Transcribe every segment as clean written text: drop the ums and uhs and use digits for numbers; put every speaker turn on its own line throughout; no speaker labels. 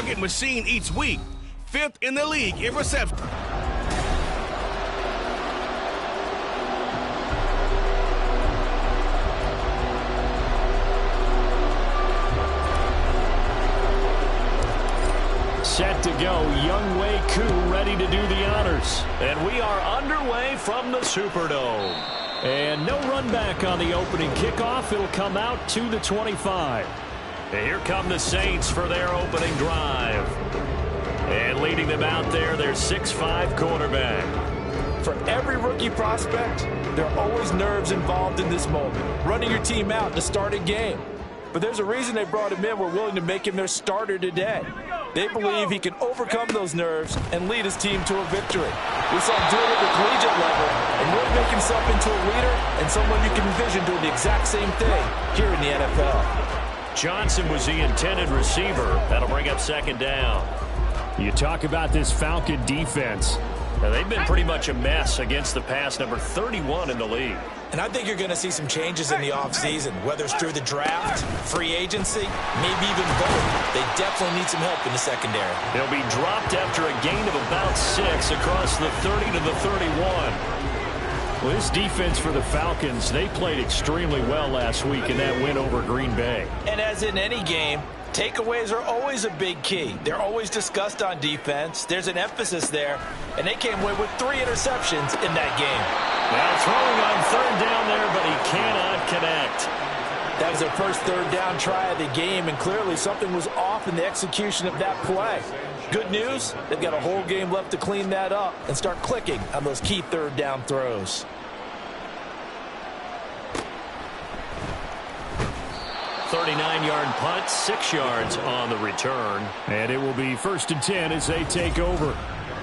target machine each week, 5th in the league in reception.
Set to go, Younghoe Koo ready to do the honors. And we are underway from the Superdome. And no run back on the opening kickoff. It'll come out to the 25. And here come the Saints for their opening drive. And leading them out there, their 6'5" quarterback.
For every rookie prospect, there are always nerves involved in this moment. Running your team out to start a game. But there's a reason they brought him in. We're willing to make him their starter today. They believe he can overcome those nerves and lead his team to a victory. We saw him do it at the collegiate level and really make himself into a leader and someone you can envision doing the exact same thing here in the NFL.
Johnson was the intended receiver. That'll bring up 2nd down. You talk about this Falcon defense. Now, they've been pretty much a mess against the pass, number 31 in the league.
And I think you're going to see some changes in the offseason, whether it's through the draft, free agency, maybe even both. They definitely need some help in the secondary.
They'll be dropped after a gain of about 6 across the 30 to the 31. Well, this defense for the Falcons, they played extremely well last week in that win over Green Bay.
And as in any game, takeaways are always a big key. They're always discussed on defense. There's an emphasis there, and they came away with 3 interceptions in that game.
Now throwing on 3rd down there, but he cannot connect.
That was their first 3rd down try of the game, and clearly something was off in the execution of that play. Good news, they've got a whole game left to clean that up and start clicking on those key 3rd down throws.
.39-yard punt, 6 yards on the return. And it will be 1st and 10 as they take over.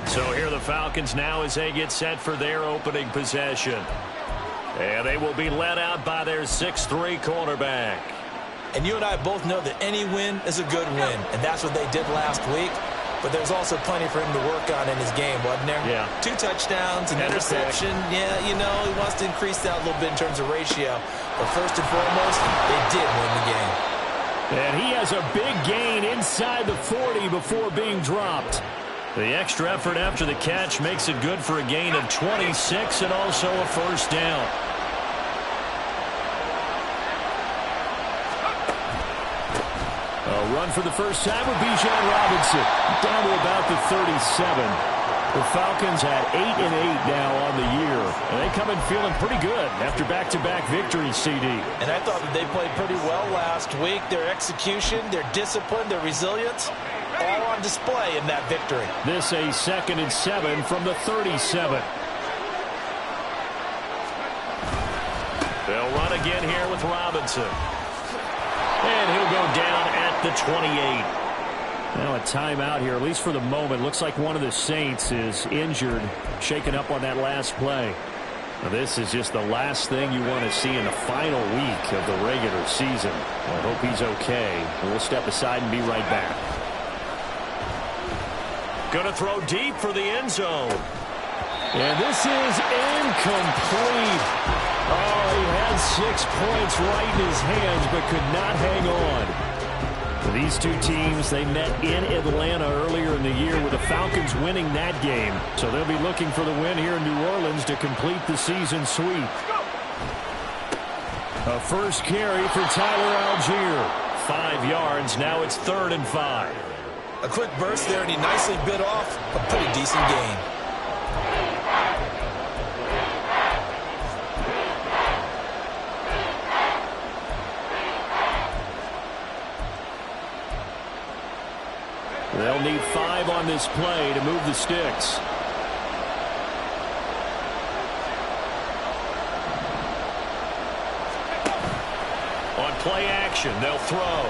So here are the Falcons now as they get set for their opening possession. And they will be led out by their 6'3" quarterback.
And you and I both know that any win is a good win, and that's what they did last week. But there's also plenty for him to work on in his game, wasn't there?
Yeah.
2 touchdowns, an interception. Yeah, you know, he wants to increase that a little bit in terms of ratio. But first and foremost, they did win the game.
And he has a big gain inside the 40 before being dropped. The extra effort after the catch makes it good for a gain of 26 and also a 1st down. A run for the first time with Bijan Robinson. Down to about the 37. The Falcons at 8-8 now on the year. And they come in feeling pretty good after back-to-back victories, CD.
And I thought that they played pretty well last week. Their execution, their discipline, their resilience, all on display in that victory.
This a 2nd and 7 from the 37. They'll run again here with Robinson. And he'll go down at the 28. Now a timeout here, at least for the moment. Looks like one of the Saints is injured, shaken up on that last play. Now this is just the last thing you want to see in the final week of the regular season. I hope he's okay. We'll step aside and be right back. Going to throw deep for the end zone. And this is incomplete. Oh, he had 6 points right in his hands, but could not hang on. These two teams, they met in Atlanta earlier in the year with the Falcons winning that game. So they'll be looking for the win here in New Orleans to complete the season sweep. A first carry for Tyler Algier. 5 yards. Now it's 3rd and 5.
A quick burst there, and he nicely bit off a pretty decent gain.
They'll need 5 on this play to move the sticks. On play action, they'll throw.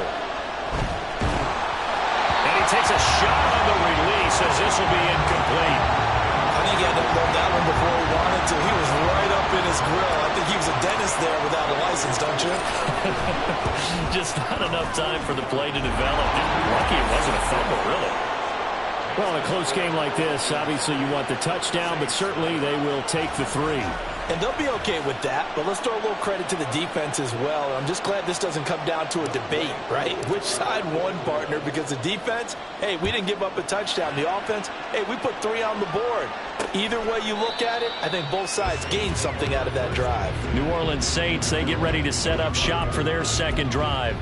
And he takes a shot on the release as this will be incomplete.
I think he had to load that one before he wanted to. He was right up in his grill. I think he was a dentist there without a license, don't you?
Just not enough time for the play to develop. Lucky it wasn't a fumble, really. Well, in a close game like this, obviously you want the touchdown, but certainly they will take the 3.
And they'll be okay with that, but let's throw a little credit to the defense as well. I'm just glad this doesn't come down to a debate, right? Which side won, partner? Because the defense, hey, we didn't give up a touchdown. The offense, hey, we put 3 on the board. Either way you look at it, I think both sides gained something out of that drive.
New Orleans Saints, they get ready to set up shop for their second drive.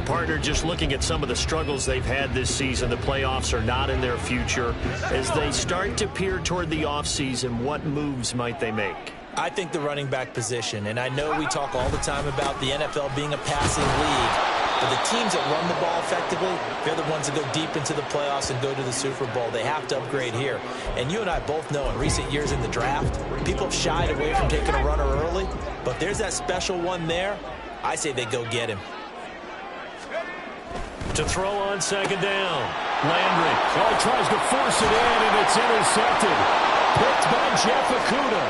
Partner, just looking at some of the struggles they've had this season, the playoffs are not in their future. As they start to peer toward the offseason, what moves might they make?
I think the running back position, and I know we talk all the time about the NFL being a passing league, but the teams that run the ball effectively, they're the ones that go deep into the playoffs and go to the Super Bowl. They have to upgrade here. And you and I both know in recent years in the draft, people have shied away from taking a runner early, but there's that special one there. I say they go get him.
To throw on second down. Landry. Oh, tries to force it in, and it's intercepted. Picked by Jeff Okudah.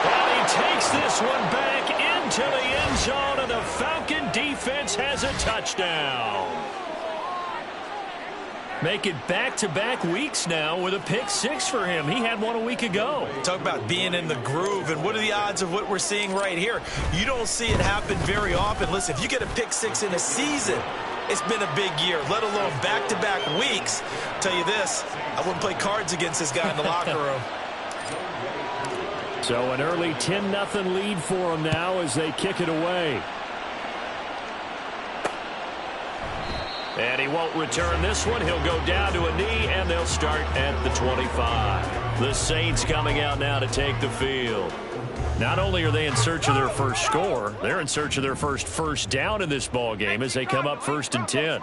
And he takes this one back into the end zone, and the Falcon defense has a touchdown. Make it back-to-back weeks now with a pick 6 for him. He had one a week ago.
Talk about being in the groove, and what are the odds of what we're seeing right here? You don't see it happen very often. Listen, if you get a pick 6 in a season, it's been a big year, let alone back-to-back weeks. I'll tell you this, I wouldn't play cards against this guy in the locker room.
So an early 10-0 lead for them now as they kick it away. And he won't return this one. He'll go down to a knee, and they'll start at the 25. The Saints coming out now to take the field. Not only are they in search of their first score, they're in search of their first down in this ball game as they come up 1st and 10.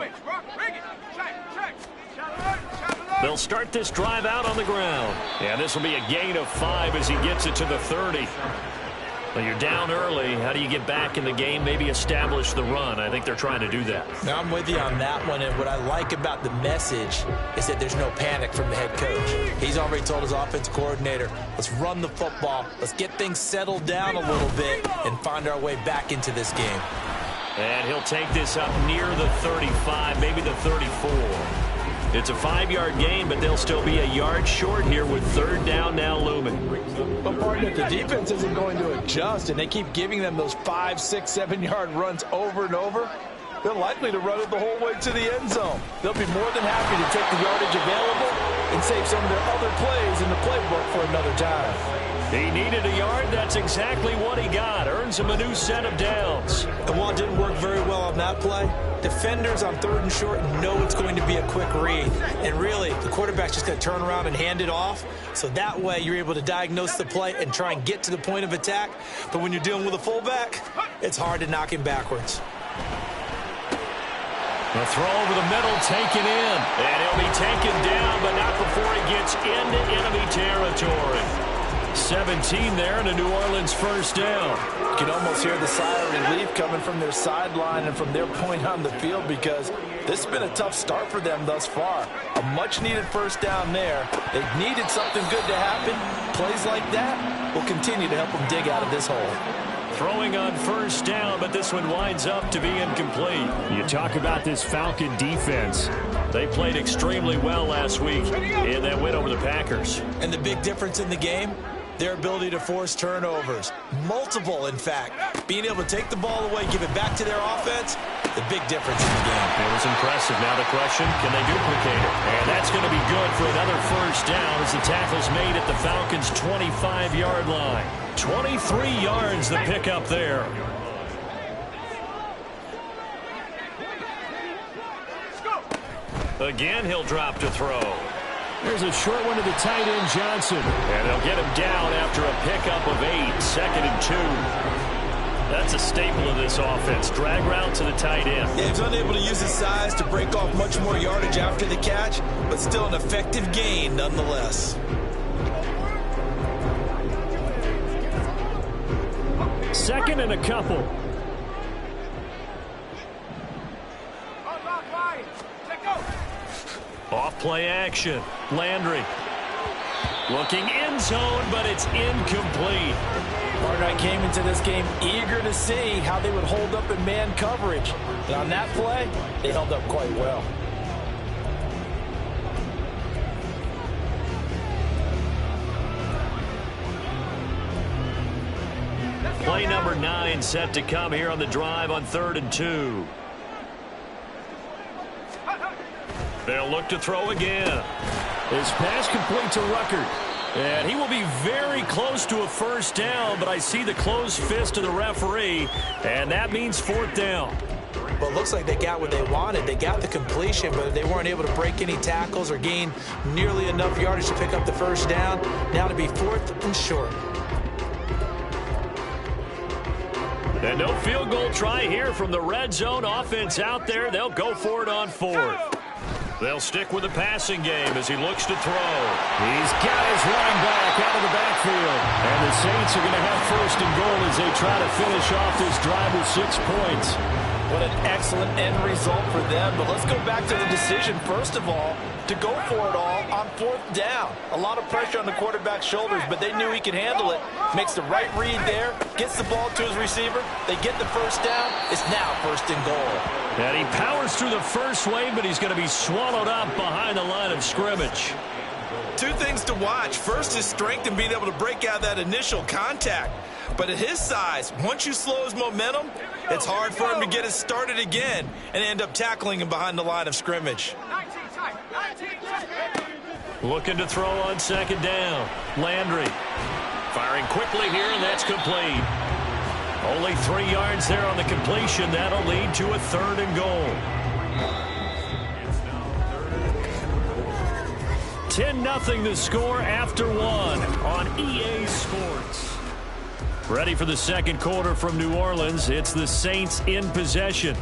They'll start this drive out on the ground. And this will be a gain of 5 as he gets it to the 30. Well, you're down early. How do you get back in the game? Maybe establish the run. I think they're trying to do that.
Now, I'm with you on that one, and what I like about the message is that there's no panic from the head coach. He's already told his offensive coordinator, let's run the football, let's get things settled down a little bit and find our way back into this game.
And he'll take this up near the 35, maybe the 34. It's a 5-yard gain, but they'll still be a yard short here with 3rd down now looming.
But, partner, if the defense isn't going to adjust and they keep giving them those 5, 6, 7-yard runs over and over, they're likely to run it the whole way to the end zone. They'll be more than happy to take the yardage available and save some of their other plays in the playbook for another time.
He needed a yard. That's exactly what he got. Earns him a new set of downs.
And while it didn't work very well on that play, defenders on 3rd and short know it's going to be a quick read. And really, the quarterback's just going to turn around and hand it off. So that way, you're able to diagnose the play and try and get to the point of attack. But when you're dealing with a fullback, it's hard to knock him backwards.
The throw over the middle, taken in. And he'll be taken down, but not before he gets into enemy territory. 17 there and a New Orleans 1st down.
You can almost hear the sigh of relief coming from their sideline and from their point on the field because this has been a tough start for them thus far. A much-needed 1st down there. They've needed something good to happen. Plays like that will continue to help them dig out of this hole.
Throwing on 1st down, but this one winds up to be incomplete. You talk about this Falcon defense. They played extremely well last week in that win over the Packers.
And the big difference in the game? Their ability to force turnovers. Multiple, in fact. Being able to take the ball away, give it back to their offense, the big difference in the game.
It was impressive. Now the question, can they duplicate it? And that's going to be good for another 1st down as the tackle's made at the Falcons' 25-yard line. 23 yards the pickup there. Again, he'll drop to throw. There's a short one to the tight end, Johnson. And they'll get him down after a pickup of 8, 2nd and 2. That's a staple of this offense. Drag route to the tight end.
Yeah, he's unable to use his size to break off much more yardage after the catch, but still an effective gain nonetheless.
2nd and a couple. Off play action. Landry. Looking end zone, but it's incomplete.
Partner came into this game eager to see how they would hold up in man coverage. And on that play, they held up quite well.
play number 9 set to come here on the drive on 3rd and 2. They'll look to throw again. His pass complete to Ruckert. And he will be very close to a first down, but I see the closed fist of the referee, and that means 4th down.
Well, it looks like they got what they wanted. They got the completion, but they weren't able to break any tackles or gain nearly enough yardage to pick up the first down. Now to be 4th and short.
And no field goal try here from the red zone. Offense out there. They'll go for it on 4th. They'll stick with the passing game as he looks to throw. He's got his running back out of the backfield. And the Saints are going to have 1st and goal as they try to finish off this drive with 6 points.
What an excellent end result for them. But let's go back to the decision, first of all, to go for it all on 4th down. A lot of pressure on the quarterback's shoulders, but they knew he could handle it. Makes the right read there, gets the ball to his receiver. They get the first down. It's now 1st and goal.
And he powers through the first wave, but he's going to be swallowed up behind the line of scrimmage.
2 things to watch. First is strength and being able to break out that initial contact. But at his size, once you slow his momentum, it's hard for him to get it started again and end up tackling him behind the line of scrimmage.
Looking to throw on 2nd down. Landry firing quickly here, and that's complete. Only 3 yards there on the completion. That'll lead to a 3rd and goal. 10-0 the score after 1 on EA Sports. Ready for the second quarter from New Orleans. It's the Saints in possession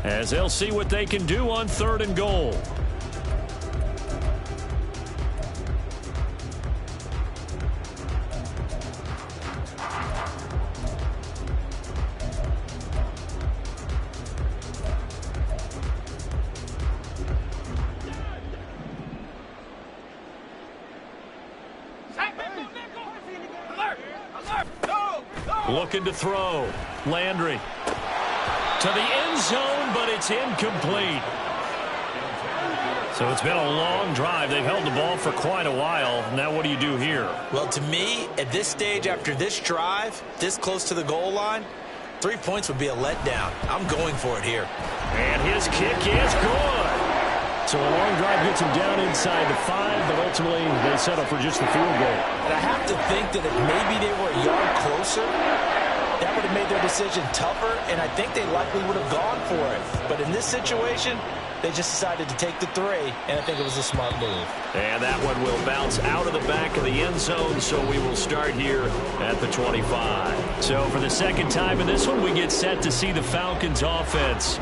as they'll see what they can do on 3rd and goal. Looking to throw. Landry to the end zone, but it's incomplete. So it's been a long drive. They've held the ball for quite a while. Now what do you do here?
Well, to me, at this stage, after this drive, this close to the goal line, 3 points would be a letdown. I'm going for it here.
And his kick is good. So a long drive gets him down inside the 5, but ultimately they settle for just the field goal.
And I have to think that if maybe they were a yard closer, that would have made their decision tougher, and I think they likely would have gone for it. But in this situation, they just decided to take the 3, and I think it was a smart move.
And that one will bounce out of the back of the end zone, so we will start here at the 25. So for the second time in this one, we get set to see the Falcons offense.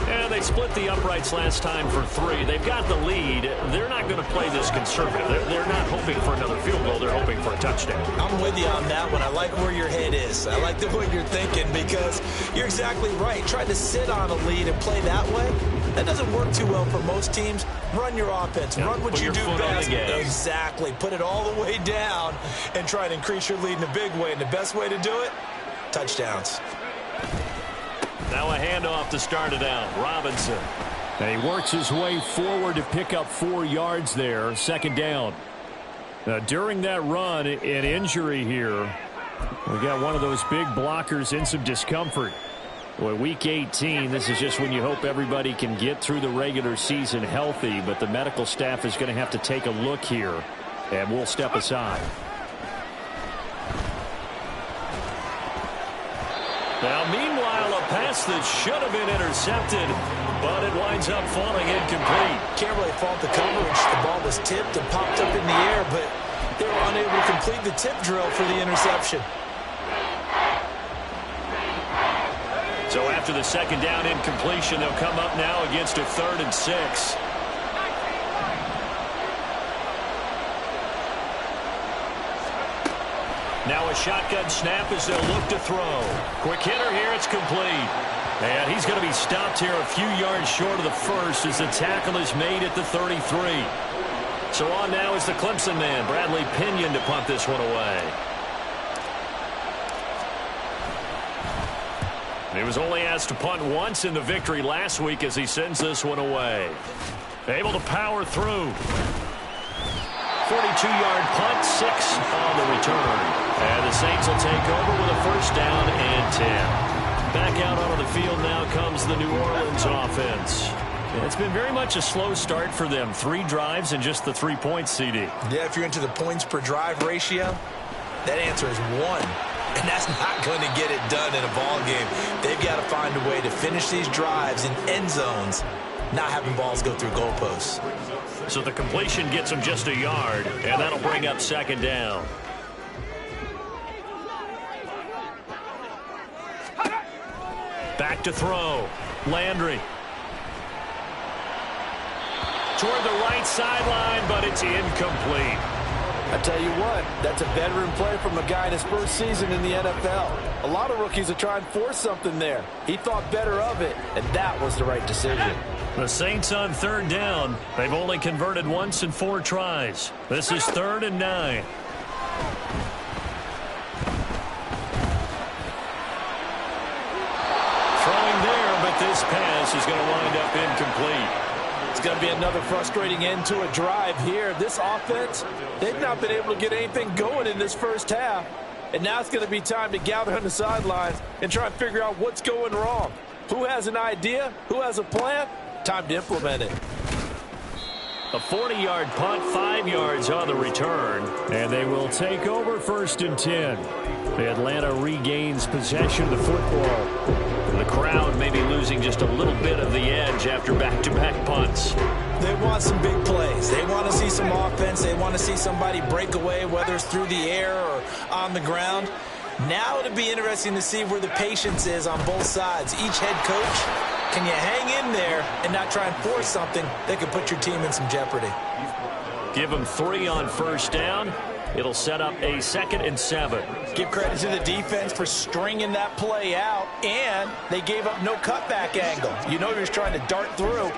And they split the uprights last time for 3. They've got the lead. They're not going to play this conservative. They're not hoping for another field goal. They're hoping for a touchdown.
I'm with you on that one. I like where your head is. I like the way you're thinking because you're exactly right. Trying to sit on a lead and play that way, that doesn't work too well for most teams. Run your offense. Run what you do best. Exactly. Put it all the way down and try to increase your lead in a big way. And the best way to do it, touchdowns.
Now a handoff to start it out. Robinson. And he works his way forward to pick up 4 yards there. 2nd down. During that run, an injury here. We got one of those big blockers in some discomfort. Well, week 18, this is just when you hope everybody can get through the regular season healthy, but the medical staff is going to have to take a look here, and we'll step aside. Now, meanwhile, a pass that should have been intercepted, but it winds up falling incomplete.
Can't really fault the coverage. The ball was tipped and popped up in the air, but they were unable to complete the tip drill for the interception.
So after the 2nd down incompletion, they'll come up now against a 3rd and 6. Now a shotgun snap as they'll look to throw. Quick hitter here, it's complete. And he's going to be stopped here a few yards short of the first as the tackle is made at the 33. So on now is the Clemson man, Bradley Pinion, to punt this one away. He was only asked to punt once in the victory last week as he sends this one away. Able to power through. 42-yard punt, 6 on the return. And the Saints will take over with a first down and 10. Back out onto the field now comes the New Orleans offense. It's been very much a slow start for them. 3 drives and just the 3 points, CD.
Yeah, if you're into the points per drive ratio, that answer is 1. And that's not going to get it done in a ball game. They've got to find a way to finish these drives in end zones, not having balls go through goalposts.
So the completion gets them just a yard, and that'll bring up second down. Back to throw. Landry. Toward the right sideline, but it's incomplete.
I tell you what, that's a veteran play from a guy in his first season in the NFL. A lot of rookies are trying to force something there. He thought better of it, and that was the right decision.
The Saints on third down. They've only converted once in 4 tries. This is 3rd and 9. Throwing there, but this pass is going to wind up incomplete.
It's going to be another frustrating end to a drive here. This offense, they've not been able to get anything going in this first half. And now it's going to be time to gather on the sidelines and try and figure out what's going wrong. Who has an idea? Who has a plan? Time to implement it.
A 40-yard punt, 5 yards on the return. And they will take over 1st and 10. Atlanta regains possession of the football. The crowd may be losing just a little bit of the edge after back-to-back punts.
They want some big plays. They want to see some offense. They want to see somebody break away, whether it's through the air or on the ground. Now it'll be interesting to see where the patience is on both sides. Each head coach, can you hang in there and not try and force something that could put your team in some jeopardy?
Give them 3 on first down. It'll set up a 2nd and 7.
Give credit to the defense for stringing that play out, and they gave up no cutback angle. You know he was trying to dart through.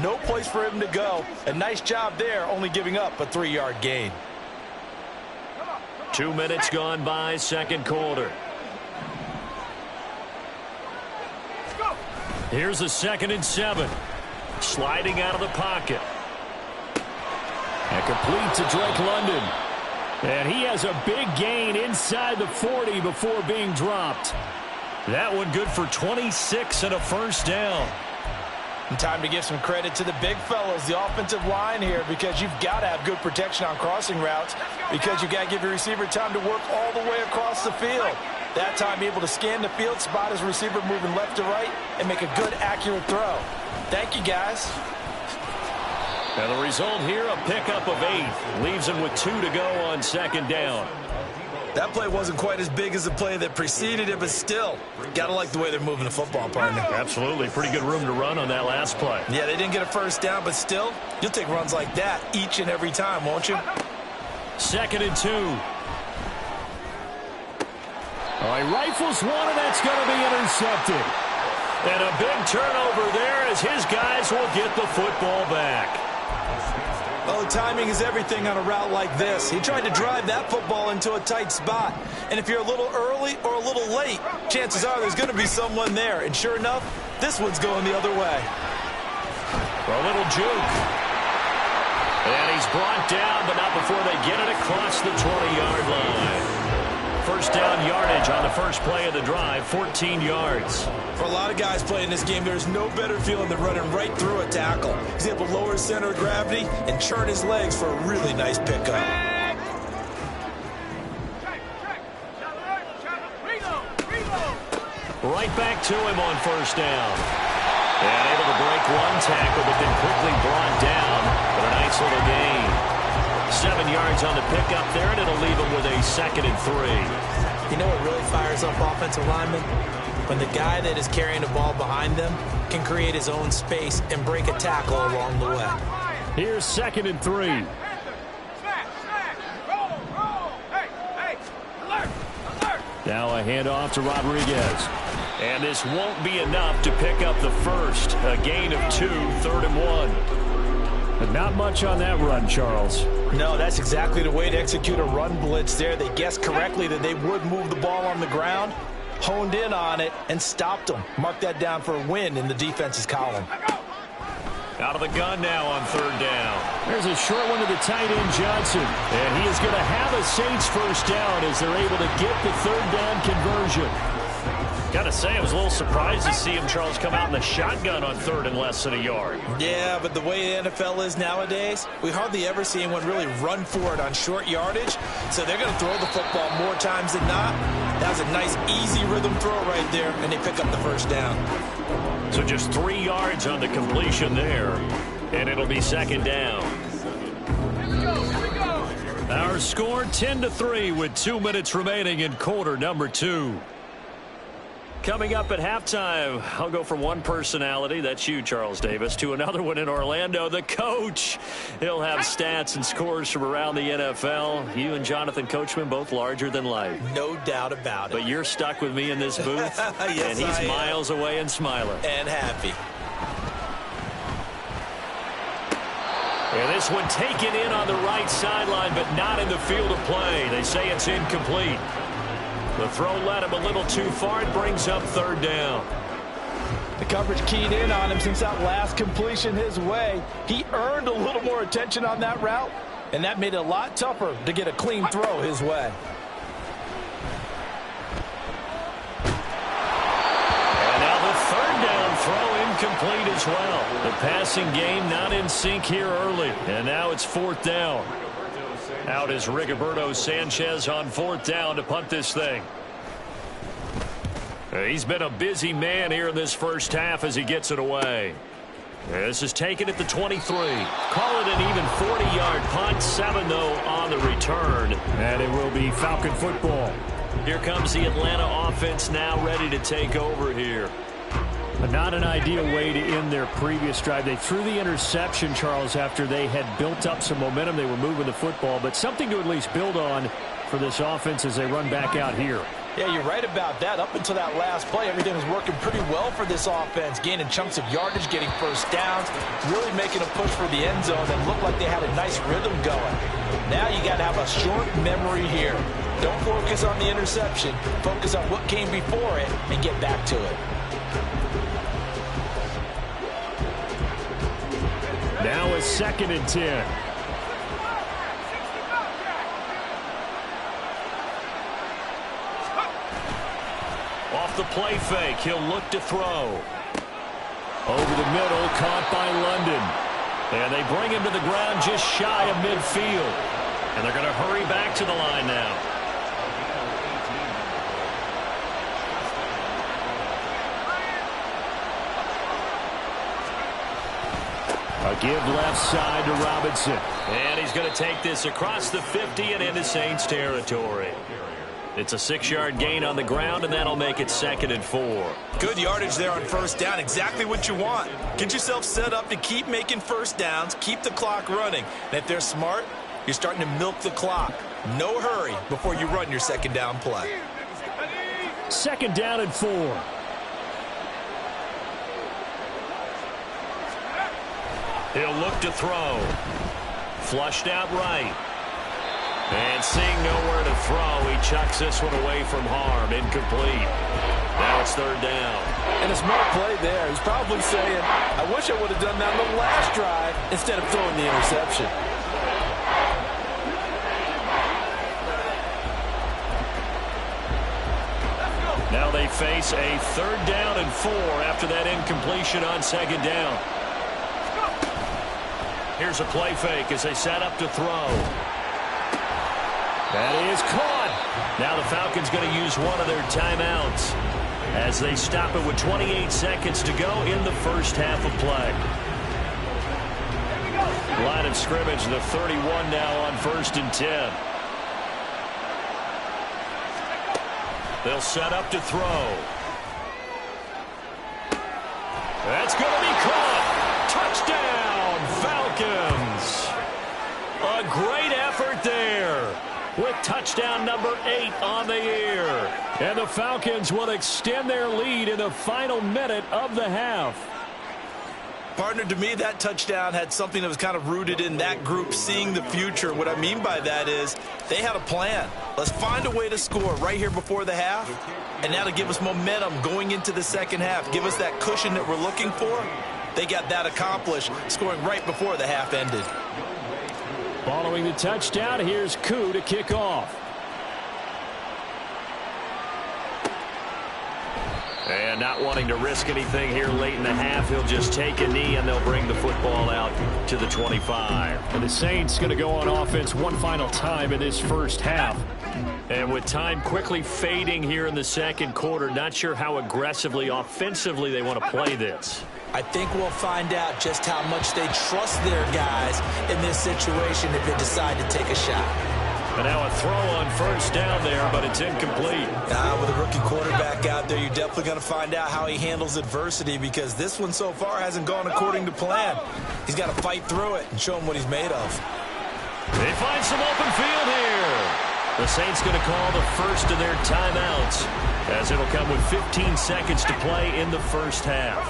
No place for him to go. A nice job there, only giving up a 3-yard gain.
2 minutes gone by, 2nd quarter. Here's a 2nd and 7. Sliding out of the pocket. And complete to Drake London. And he has a big gain inside the 40 before being dropped. That one good for 26 and a first down.
And time to give some credit to the big fellows, the offensive line here, because you've got to have good protection on crossing routes, because you've got to give your receiver time to work all the way across the field. That time able to scan the field, spot his receiver moving left to right, and make a good, accurate throw. Thank you, guys.
And the result here, a pickup of 8. Leaves him with 2 to go on 2nd down.
That play wasn't quite as big as the play that preceded it, but still, gotta like the way they're moving the football, partner.
Absolutely. Pretty good room to run on that last play.
Yeah, they didn't get a first down, but still, you'll take runs like that each and every time, won't you?
2nd and 2. All right, rifles one, and that's going to be intercepted. And a big turnover there as his guys will get the football back.
Oh, timing is everything on a route like this. He tried to drive that football into a tight spot. And if you're a little early or a little late, chances are there's going to be someone there. And sure enough, this one's going the other way.
A little juke. And he's brought down, but not before they get it across the 20-yard line. First down yardage on the first play of the drive, 14 yards.
For a lot of guys playing this game, there's no better feeling than running right through a tackle. He's able to lower his center of gravity and churn his legs for a really nice pickup.
Right back to him on first down. And able to break one tackle, but then quickly brought down for a nice little gain. 7 yards on the pickup there, and it'll leave him with a 2nd and 3.
You know what really fires up offensive linemen? When the guy that is carrying the ball behind them can create his own space and break a tackle along the way.
Here's 2nd and 3. Now a handoff to Rodriguez. And this won't be enough to pick up the first. A gain of 2, 3rd and 1. But not much on that run, Charles.
No, that's exactly the way to execute a run blitz there. They guessed correctly that they would move the ball on the ground, honed in on it, and stopped them. Mark that down for a win in the defense's column.
Out of the gun now on third down. There's a short one to the tight end, Johnson. And he is going to have a Saints first down as they're able to get the third down conversion. Got to say, I was a little surprised to see him, Charles, come out in the shotgun on third and less than a yard.
Yeah, but the way the NFL is nowadays, we hardly ever see anyone really run for it on short yardage. So they're going to throw the football more times than not. That was a nice, easy rhythm throw right there, and they pick up the first down.
So just 3 yards on the completion there, and it'll be second down. Our score 10-3 with 2 minutes remaining in quarter number 2. Coming up at halftime, I'll go from one personality, that's you, Charles Davis, to another one in Orlando, the coach. He'll have stats and scores from around the NFL. You and Jonathan Coachman, both larger than life.
No doubt about it.
But you're stuck with me in this booth,
yes,
and he's miles away and smiling.
And happy.
And this one taken in on the right sideline, but not in the field of play. They say it's incomplete. The throw led him a little too far. It brings up third down.
The coverage keyed in on him since that last completion his way. He earned a little more attention on that route, and that made it a lot tougher to get a clean throw his way.
And now the third down throw incomplete as well. The passing game not in sync here early, and now it's fourth down. Out is Rigoberto Sanchez on fourth down to punt this thing. He's been a busy man here in this first half as he gets it away. This is taken at the 23. Call it an even 40-yard punt. 7, though, on the return. And it will be Falcon football. Here comes the Atlanta offense now ready to take over here. But not an ideal way to end their previous drive. They threw the interception, Charles, after they had built up some momentum. They were moving the football, but something to at least build on for this offense as they run back out here.
Yeah, you're right about that. Up until that last play, everything was working pretty well for this offense, gaining chunks of yardage, getting first downs, really making a push for the end zone that looked like they had a nice rhythm going. Now you got to have a short memory here. Don't focus on the interception. Focus on what came before it and get back to it.
Now it's 2nd and 10. Off the play fake, he'll look to throw. Over the middle, caught by London. And they bring him to the ground just shy of midfield. And they're going to hurry back to the line now. A give left side to Robinson. And he's going to take this across the 50 and into Saints territory. It's a 6-yard gain on the ground, and that'll make it 2nd and 4.
Good yardage there on first down. Exactly what you want. Get yourself set up to keep making first downs, keep the clock running. And if they're smart, you're starting to milk the clock. No hurry before you run your second down play.
2nd down and 4. He'll look to throw. Flushed out right. And seeing nowhere to throw, he chucks this one away from harm. Incomplete. Now it's 3rd down.
And a smart play there. He's probably saying, I wish I would have done that on the last drive instead of throwing the interception.
Now they face a 3rd down and 4 after that incompletion on 2nd down. Here's a play fake as they set up to throw. That is caught. Now the Falcons going to use one of their timeouts as they stop it with 28 seconds to go in the first half of play. Line of scrimmage, the 31 now on 1st and 10. They'll set up to throw. That's going to be caught. Touchdown, Falcons. A great effort there with touchdown number 8 on the year. And the Falcons will extend their lead in the final minute of the half.
Partner, to me, that touchdown had something that was kind of rooted in that group seeing the future. What I mean by that is they had a plan. Let's find a way to score right here before the half, and that'll give us momentum going into the second half. Give us that cushion that we're looking for, They got that accomplished, scoring right before the half ended.
Following the touchdown, here's Koo to kick off. And not wanting to risk anything here late in the half, he'll just take a knee and they'll bring the football out to the 25. And the Saints going to go on offense one final time in this first half. And with time quickly fading here in the second quarter, not sure how aggressively, offensively they want to play this.
I think we'll find out just how much they trust their guys in this situation if they decide to take a shot.
And now a throw on first down there, but it's incomplete.
With a rookie quarterback out there, you're definitely going to find out how he handles adversity, because this one so far hasn't gone according to plan. He's got to fight through it and show him what he's made of.
They find some open field here. The Saints going to call the first of their timeouts, as it'll come with 15 seconds to play in the first half.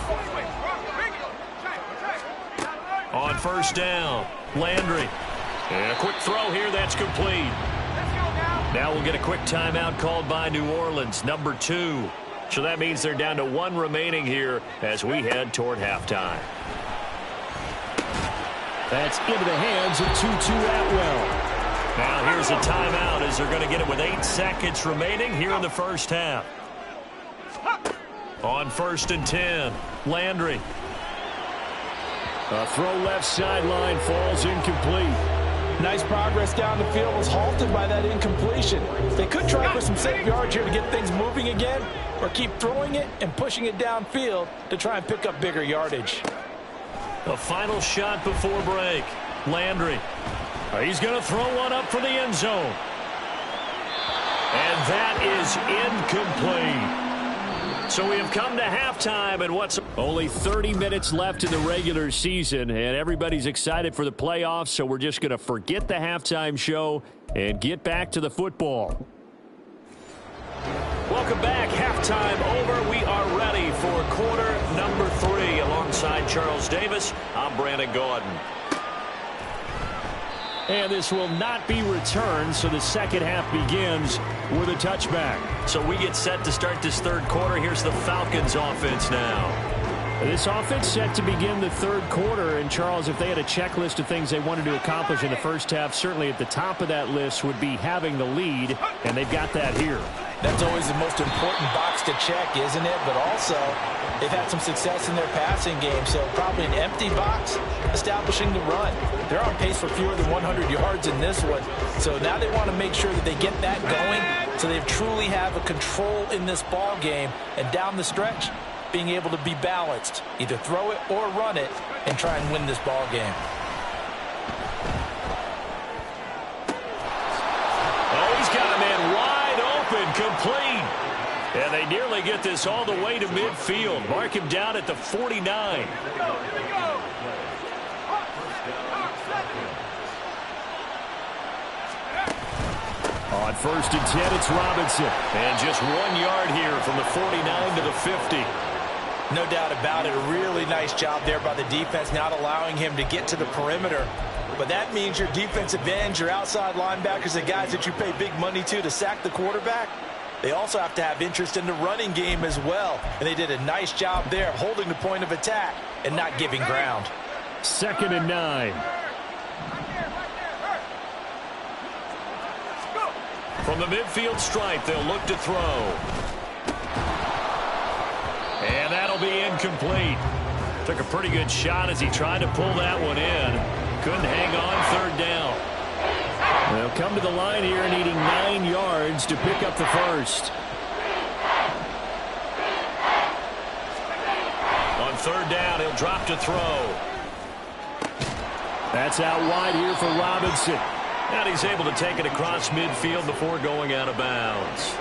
On first down, Landry. And a quick throw here, that's complete. Now we'll get a quick timeout called by New Orleans, number 2. So that means they're down to 1 remaining here as we head toward halftime. That's into the hands of Tutu Atwell. Now here's a timeout as they're going to get it with 8 seconds remaining here in the first half. On first and 10, Landry. A throw left sideline, falls incomplete.
Nice progress down the field, was halted by that incompletion. They could try for some safe yards here to get things moving again, or keep throwing it and pushing it downfield to try and pick up bigger yardage.
A final shot before break. Landry. He's going to throw one up for the end zone. And that is incomplete. So we have come to halftime, and what's only 30 minutes left in the regular season, and everybody's excited for the playoffs, so we're just going to forget the halftime show and get back to the football. Welcome back. Halftime over. We are ready for quarter number 3. Alongside Charles Davis, I'm Brandon Gaudin. And this will not be returned, so the second half begins with a touchback. So we get set to start this third quarter. Here's the Falcons offense now. This offense set to begin the third quarter. And, Charles, if they had a checklist of things they wanted to accomplish in the first half, certainly at the top of that list would be having the lead, and they've got that here.
That's always the most important box to check, isn't it? But also, they've had some success in their passing game, so probably an empty box establishing the run. They're on pace for fewer than 100 yards in this one, so now they want to make sure that they get that going so they truly have a control in this ball game, and down the stretch, being able to be balanced, either throw it or run it, and try and win this ball game.
Oh, he's got a man wide open, complete. And they nearly get this all the way to midfield. Mark him down at the 49. On first and 10, it's Robinson. And just 1 yard here from the 49 to the 50.
No doubt about it. A really nice job there by the defense, not allowing him to get to the perimeter. But that means your defensive ends, your outside linebackers, the guys that you pay big money to sack the quarterback, they also have to have interest in the running game as well. And they did a nice job there of holding the point of attack and not giving ground.
2nd and 9. From the midfield stripe, they'll look to throw. And that'll be incomplete. Took a pretty good shot as he tried to pull that one in. Couldn't hang on, third down. They'll come to the line here needing 9 yards to pick up the first. On third down, he'll drop to throw. That's out wide here for Robinson. And he's able to take it across midfield before going out of bounds.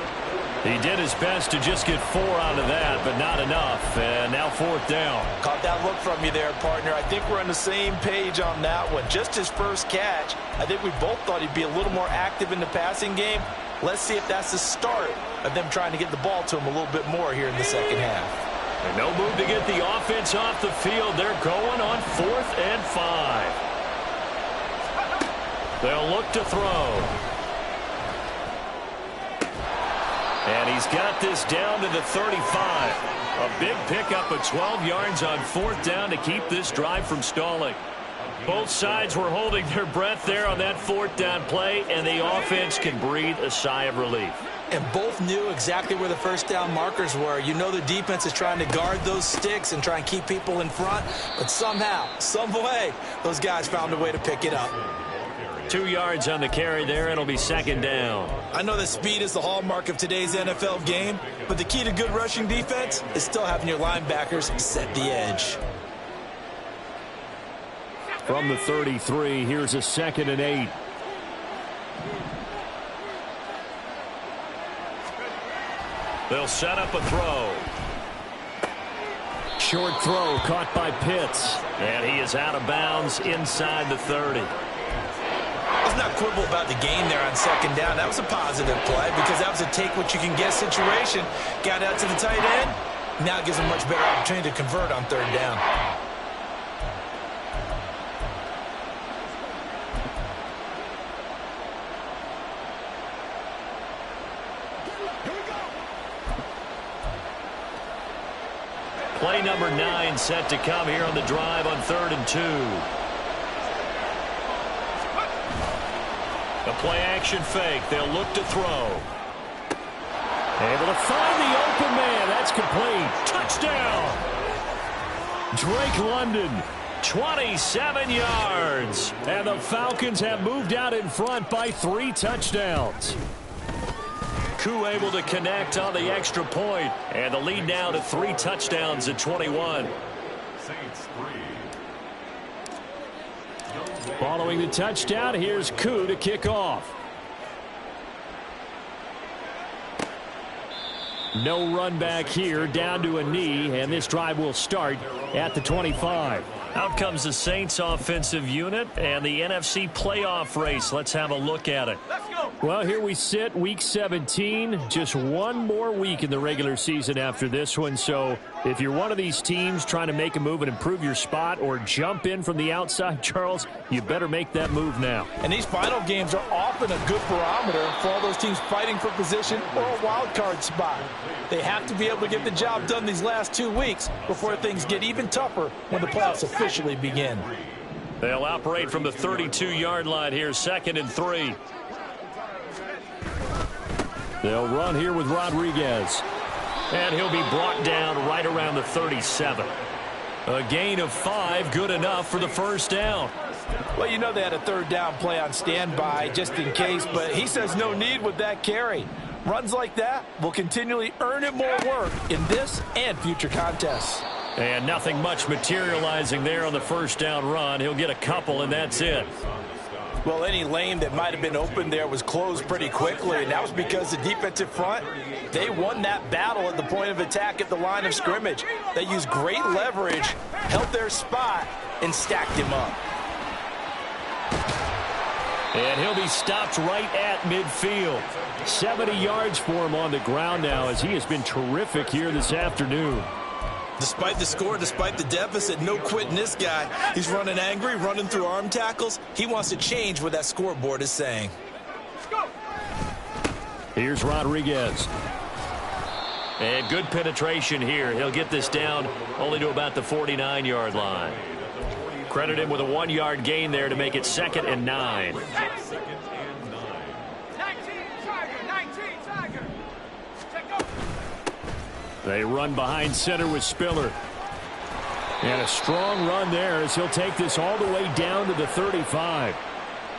He did his best to just get 4 out of that, but not enough. And now 4th down.
Caught that look from you there, partner. I think we're on the same page on that one. Just his first catch. I think we both thought he'd be a little more active in the passing game. Let's see if that's the start of them trying to get the ball to him a little bit more here in the second half.
And no move to get the offense off the field. They're going on 4th and 5. They'll look to throw. And he's got this down to the 35. A big pickup of 12 yards on 4th down to keep this drive from stalling. Both sides were holding their breath there on that 4th down play, and the offense can breathe a sigh of relief.
And both knew exactly where the first down markers were. You know the defense is trying to guard those sticks and try and keep people in front, but somehow, some way, those guys found a way to pick it up.
2 yards on the carry there. It'll be 2nd down.
I know that speed is the hallmark of today's NFL game, but the key to good rushing defense is still having your linebackers set the edge.
From the 33, here's a 2nd and 8. They'll set up a throw. Short throw caught by Pitts. And he is out of bounds inside the 30.
Let's not quibble about the gain there on 2nd down. That was a positive play because that was a take-what-you-can-get situation. Got out to the tight end. Now it gives them a much better opportunity to convert on 3rd down.
Play number 9 set to come here on the drive on 3rd and 2. A play-action fake. They'll look to throw. Able to find the open man. That's complete. Touchdown! Drake London, 27 yards. And the Falcons have moved out in front by 3 touchdowns. Koo able to connect on the extra point, and the lead now to 3 touchdowns at 21. Following the touchdown, here's Koo to kick off. No run back here, down to a knee, and this drive will start at the 25. Out comes the Saints offensive unit and the NFC playoff race. Let's have a look at it. Well, here we sit, week 17. Just one more week in the regular season after this one. So if you're one of these teams trying to make a move and improve your spot or jump in from the outside, Charles, you better make that move now.
And these final games are often a good barometer for all those teams fighting for position or a wild card spot. They have to be able to get the job done these last 2 weeks before things get even tougher when the playoffs officially begin.
They'll operate from the 32-yard line here, 2nd and 3. They'll run here with Rodriguez. And he'll be brought down right around the 37. A gain of 5, good enough for the first down.
Well, you know they had a 3rd down play on standby just in case, but he says no need with that carry. Runs like that will continually earn him more work in this and future contests.
And nothing much materializing there on the first down run. He'll get a couple, and that's it.
Well, any lane that might have been open there was closed pretty quickly, and that was because the defensive front, they won that battle at the point of attack at the line of scrimmage. They used great leverage, held their spot, and stacked him up.
And he'll be stopped right at midfield. 70 yards for him on the ground now as he has been terrific here this afternoon.
Despite the score, despite the deficit, no quitting this guy. He's running angry, running through arm tackles. He wants to change what that scoreboard is saying.
Here's Rodriguez. And good penetration here. He'll get this down only to about the 49-yard line. Credit him with a 1-yard gain there to make it 2nd and 9. They run behind center with Spiller. And a strong run there as he'll take this all the way down to the 35.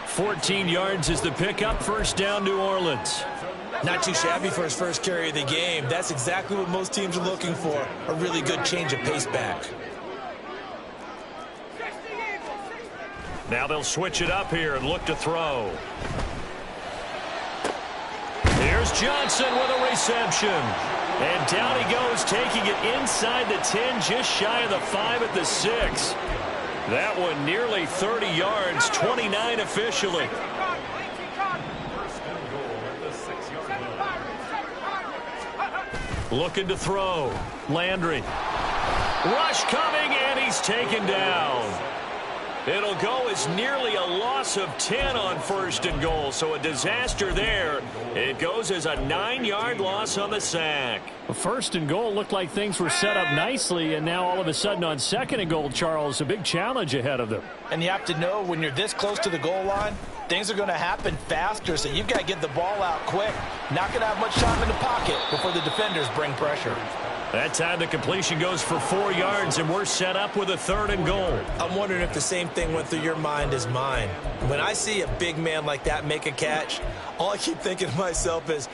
14 yards is the pickup. First down, New Orleans.
Not too shabby for his first carry of the game. That's exactly what most teams are looking for. A really good change of pace back.
Now they'll switch it up here and look to throw. Here's Johnson with a reception. And down he goes, taking it inside the 10, just shy of the 5 at the 6. That one nearly 30 yards, 29 officially. Looking to throw. Landry. Rush coming, and he's taken down. It'll go as nearly a loss of 10 on 1st and goal, so a disaster there. It goes as a 9-yard loss on the sack.
Well, 1st and goal looked like things were set up nicely, and now all of a sudden on 2nd and goal, Charles, a big challenge ahead of them.
And you have to know when you're this close to the goal line, things are going to happen faster, so you've got to get the ball out quick. Not going to have much time in the pocket before the defenders bring pressure.
That time the completion goes for 4 yards, and we're set up with a 3rd and goal.
I'm wondering if the same thing went through your mind as mine. When I see a big man like that make a catch, all I keep thinking to myself is,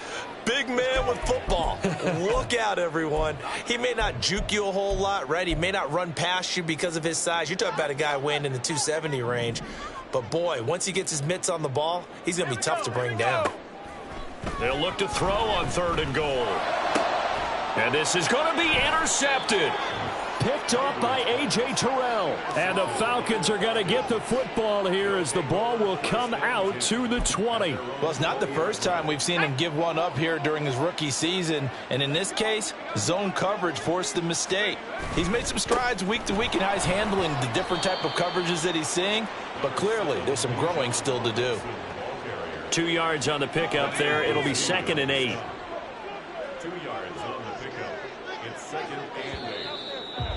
big man with football. Look out, everyone. He may not juke you a whole lot, right? He may not run past you because of his size. You're talking about a guy weighing in the 270 range. But, boy, once he gets his mitts on the ball, he's going to be tough to bring down.
They'll look to throw on 3rd and goal. And this is going to be intercepted.
Picked off by A.J. Terrell. And the Falcons are going to get the football here as the ball will come out to the 20.
Well, it's not the first time we've seen him give one up here during his rookie season. And in this case, zone coverage forced the mistake. He's made some strides week to week in how he's handling the different type of coverages that he's seeing. But clearly, there's some growing still to do.
2 yards on the pickup there. It'll be 2nd and 8.
2 yards on the pickup. It's 2nd and 8.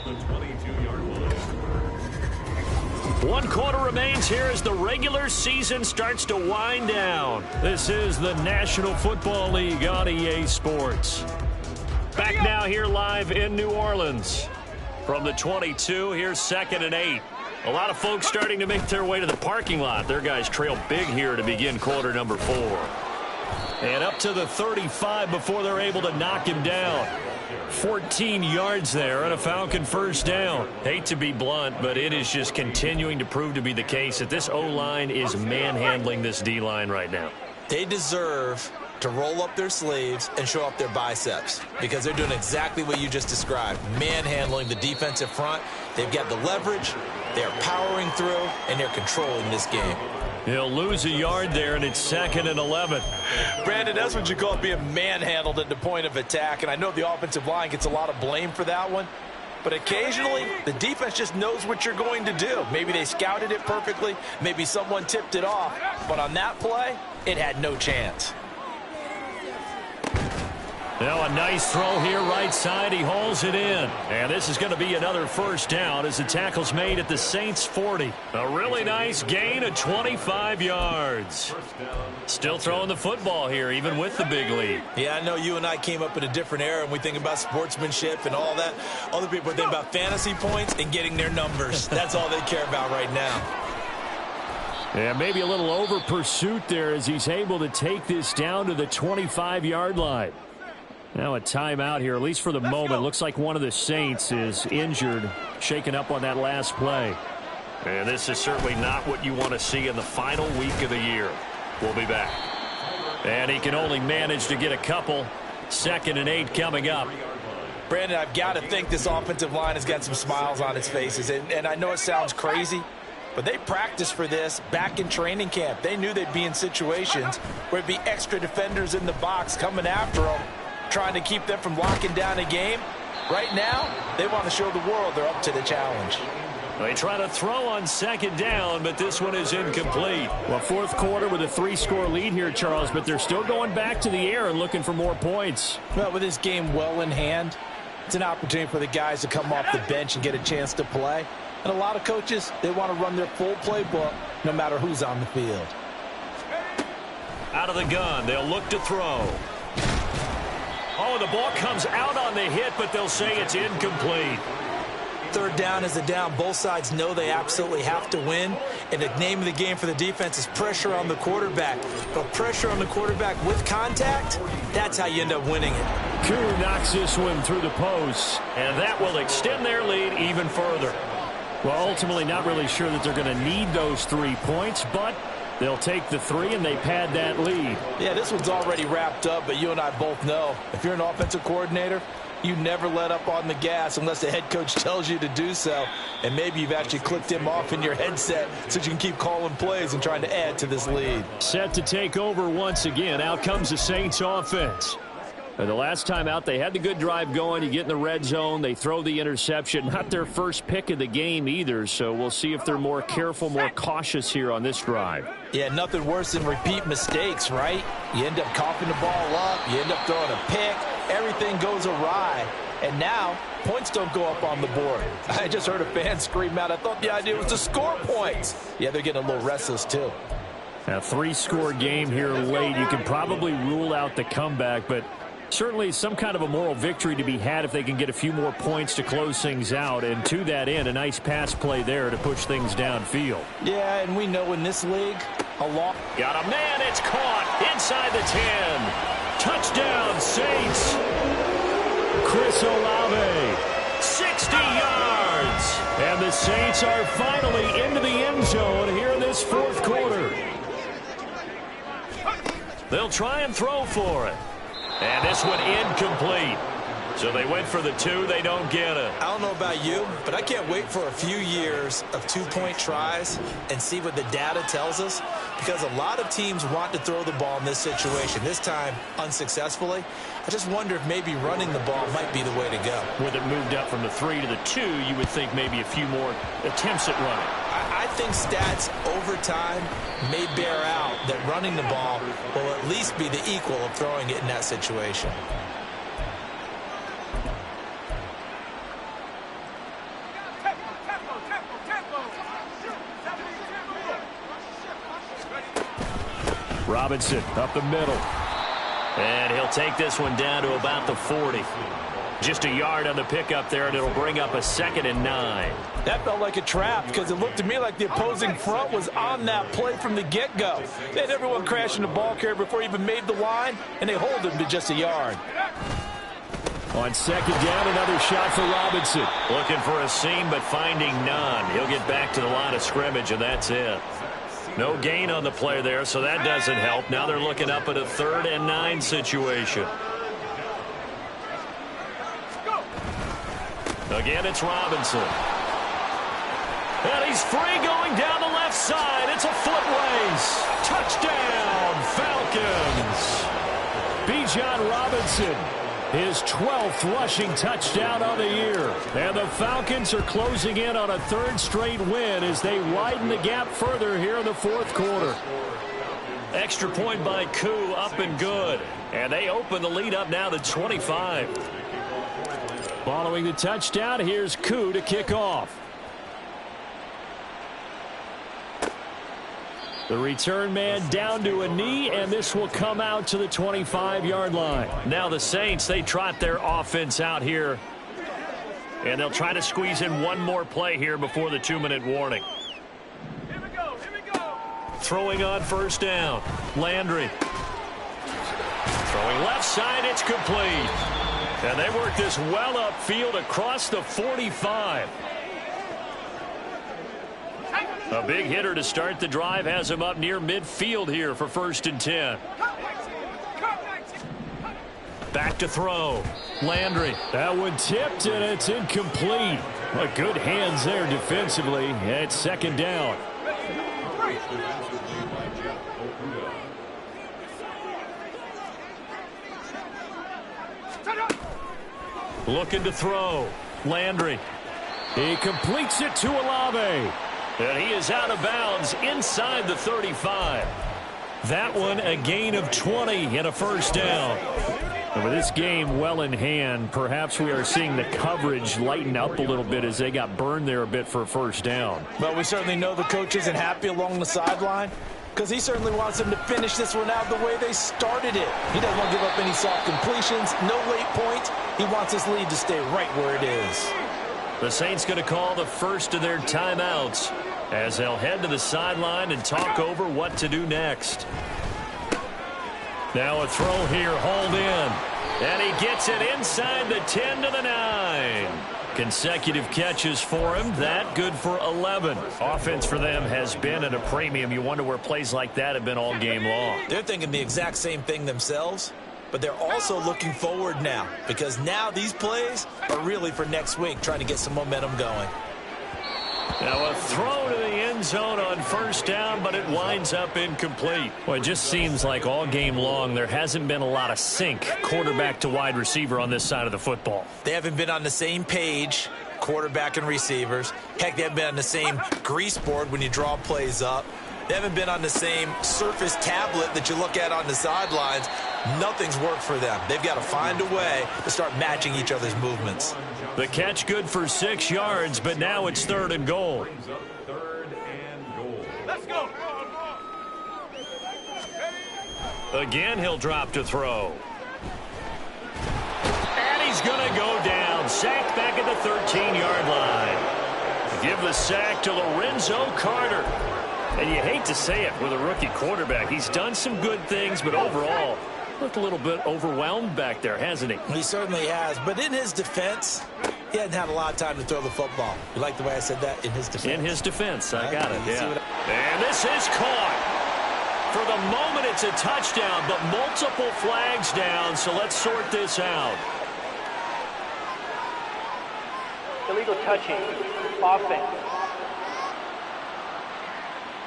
The 22-yard line.
1 quarter remains here as the regular season starts to wind down.
This is the National Football League on EA Sports.
Back now here live in New Orleans. From the 22, here's 2nd and 8. A lot of folks starting to make their way to the parking lot. Their guys trail big here to begin quarter number 4.
And up to the 35 before they're able to knock him down. 14 yards there and a Falcon 1st down.
Hate to be blunt, but it is just continuing to prove to be the case that this O-line is manhandling this D-line right now.
They deserve to roll up their sleeves and show up their biceps because they're doing exactly what you just described, manhandling the defensive front. They've got the leverage, they're powering through, and they're controlling this game.
He'll lose a yard there, and it's 2nd and 11.
Brandon, that's what you call being manhandled at the point of attack, and I know the offensive line gets a lot of blame for that one, but occasionally the defense just knows what you're going to do. Maybe they scouted it perfectly, maybe someone tipped it off, but on that play, it had no chance.
Now a nice throw here right side. He hauls it in. And this is going to be another 1st down as the tackle's made at the Saints 40. A really nice gain of 25 yards. Still throwing the football here, even with the big lead.
Yeah, I know you and I came up in a different era and we think about sportsmanship and all that. Other people think about fantasy points and getting their numbers. That's all they care about right now.
Yeah, maybe a little over pursuit there as he's able to take this down to the 25-yard line. Now a timeout here, at least for the moment. Looks like one of the Saints is injured, shaken up on that last play.
And this is certainly not what you want to see in the final week of the year. We'll be back.
And he can only manage to get a couple. 2nd and 8 coming up.
Brandon, I've got to think this offensive line has got some smiles on its faces. And I know it sounds crazy, but they practiced for this back in training camp. They knew they'd be in situations where it'd be extra defenders in the box coming after them, trying to keep them from locking down a game. Right now, they want to show the world they're up to the challenge.
They try to throw on 2nd down, but this one is incomplete. Well, 4th quarter with a 3-score lead here, Charles, but they're still going back to the air and looking for more points.
Well, with this game well in hand, it's an opportunity for the guys to come off the bench and get a chance to play. And a lot of coaches, they want to run their full playbook no matter who's on the field.
Out of the gun, they'll look to throw. Oh, the ball comes out on the hit, but they'll say it's incomplete.
3rd down is a down. Both sides know they absolutely have to win. And the name of the game for the defense is pressure on the quarterback. But pressure on the quarterback with contact, that's how you end up winning it.
Koo knocks this one through the post.
And that will extend their lead even further.
Well, ultimately not really sure that they're going to need those 3 points, but they'll take the 3 and they pad that lead.
Yeah, this one's already wrapped up, but you and I both know if you're an offensive coordinator, you never let up on the gas unless the head coach tells you to do so. And maybe you've actually clicked him off in your headset so you can keep calling plays and trying to add to this lead.
Set to take over once again. Out comes the Saints offense.
The last time out, they had the good drive going. You get in the red zone, they throw the interception. Not their first pick of the game either, so we'll see if they're more careful, more cautious here on this drive.
Yeah, nothing worse than repeat mistakes, right? You end up coughing the ball up, you end up throwing a pick, everything goes awry, and now points don't go up on the board. I just heard a fan scream out, I thought the idea was to score points. Yeah, they're getting a little restless too.
A 3-score game here late. You can probably rule out the comeback, but certainly some kind of a moral victory to be had if they can get a few more points to close things out. And to that end, a nice pass play there to push things downfield.
Yeah, and we know in this league,
got a man, it's caught inside the 10. Touchdown, Saints.
Chris Olave,
60 yards.
and the Saints are finally into the end zone here in this fourth quarter.
They'll try and throw for it. And this one incomplete. So they went for the 2. They don't get it.
I don't know about you, but I can't wait for a few years of 2-point tries and see what the data tells us, because a lot of teams want to throw the ball in this situation, this time unsuccessfully. I just wonder if maybe running the ball might be the way to go.
With it moved up from the 3 to the 2, you would think maybe a few more attempts at running.
I think stats over time may bear out that running the ball will at least be the equal of throwing it in that situation.
Robinson up the middle.
And he'll take this one down to about the 40. Just a yard on the pickup there, and it'll bring up a 2nd and 9.
That felt like a trap because it looked to me like the opposing front was on that play from the get-go. They had everyone crashing the ball carrier before he even made the line, and they hold him to just a yard.
On 2nd down, another shot for Robinson.
Looking for a seam, but finding none. He'll get back to the line of scrimmage, and that's it. No gain on the play there, so that doesn't help. Now they're looking up at a 3rd and 9 situation. Again, it's Robinson. And he's free going down the left side. It's a foot race. Touchdown, Falcons.
Bijan Robinson, his 12th rushing touchdown on the year. And the Falcons are closing in on a 3rd straight win as they widen the gap further here in the fourth quarter.
Extra point by Koo, up and good. And they open the lead up now to 25.
Following the touchdown, here's Koo to kick off. The return man down to a knee, and this will come out to the 25-yard line.
Now the Saints, they trot their offense out here. And they'll try to squeeze in one more play here before the 2-minute warning.
Here we go.
Throwing on 1st down. Landry. Throwing left side, it's complete. And they work this well upfield across the 45. A big hitter to start the drive has him up near midfield here for 1st and 10. Back to throw. Landry.
That one tipped, and it's incomplete. But good hands there defensively. It's 2nd down.
Looking to throw. Landry.
He completes it to Olave.
And he is out of bounds inside the 35.
That one a gain of 20 and a 1st down. And with this game well in hand, perhaps we are seeing the coverage lighten up a little bit as they got burned there a bit for a 1st down.
But we certainly know the coach isn't happy along the sideline because he certainly wants them to finish this one out the way they started it. He doesn't want to give up any soft completions, no late points. He wants his lead to stay right where it is.
The Saints going to call the first of their timeouts as they'll head to the sideline and talk over what to do next. Now a throw here, hauled in. And he gets it inside the 10 to the 9. Consecutive catches for him. That good for 11. Offense for them has been at a premium. You wonder where plays like that have been all game long.
They're thinking the exact same thing themselves, but they're also looking forward now because now these plays are really for next week, trying to get some momentum going.
Now a throw to the end end zone on first down, but it winds up incomplete.
Well, it just seems like all game long there hasn't been a lot of sync quarterback to wide receiver on this side of the football.
They haven't been on the same page, quarterback and receivers. Heck, they haven't been on the same grease board when you draw plays up. They haven't been on the same surface tablet that you look at on the sidelines. Nothing's worked for them. They've got to find a way to start matching each other's movements.
The catch good for 6 yards, but now it's 3rd and goal.
Brings up 3rd and goal.
Let's go.
Again, he'll drop to throw. And he's going to go down. Sacked back at the 13-yard line. Give the sack to Lorenzo Carter. And you hate to say it with a rookie quarterback. He's done some good things, but overall, looked a little bit overwhelmed back there, hasn't he?
He certainly has. But in his defense, he hadn't had a lot of time to throw the football. You like the way I said that? In his defense.
In his defense. I got it, yeah. And this is caught. For the moment, it's a touchdown, but multiple flags down, so let's sort this out.
Illegal touching. Offense.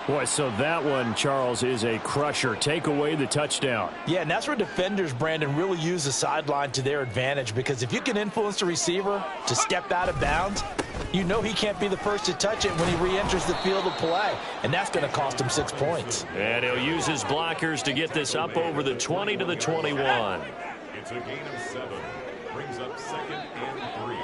Boy, so that one, Charles, is a crusher. Take away the touchdown.
Yeah, and that's where defenders, Brandon, really use the sideline to their advantage, because if you can influence the receiver to step out of bounds, you know he can't be the first to touch it when he re-enters the field of play, and that's going to cost him 6 points.
And he'll use his blockers to get this up over the 20 to the 21.
It's a gain of 7. Brings up 2nd and 3.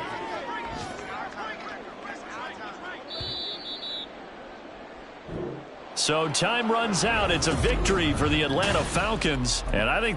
So time runs out. It's a victory for the Atlanta Falcons, and I think the